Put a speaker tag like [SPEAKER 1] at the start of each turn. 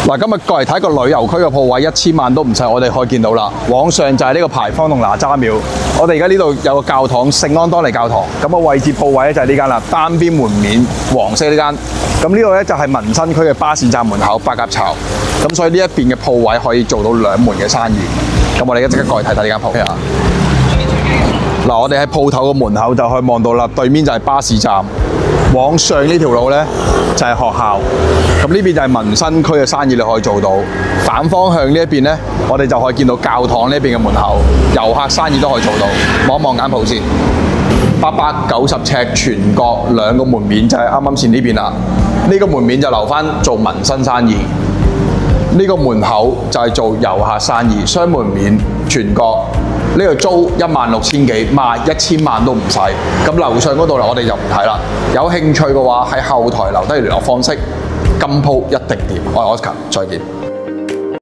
[SPEAKER 1] 嗱，今日過嚟睇個旅遊區嘅鋪位，1000萬都唔使，我哋可以見到啦。往上就係呢個牌坊同哪吒廟。我哋而家呢度有個教堂，聖安多尼教堂。咁個位置鋪位咧就係呢間啦，單邊門面，黃色呢間。咁呢度咧就係民生區嘅巴士站門口，白鴿巢。咁所以呢一邊嘅鋪位可以做到2門嘅生意。咁我哋而家即刻過嚟睇睇呢間鋪。嗱，我哋喺鋪頭嘅門口就可以望到啦，對面就係巴士站。往上呢條路呢，就係學校，咁呢邊就係民生區嘅生意你可以做到。反方向呢一邊呢，我哋就可以見到教堂呢邊嘅門口，遊客生意都可以做到。望一望間鋪先，890尺全角2個門面就係啱啱先呢邊啦。呢個門面就留翻做民生生意，呢個門口就係做遊客生意，雙門面全角。呢個租16000幾，賣1000萬都唔使。咁樓上嗰度我哋就唔睇啦。有興趣嘅話喺後台留低聯絡方式，金鋪一定掂。我係 Oscar，再見。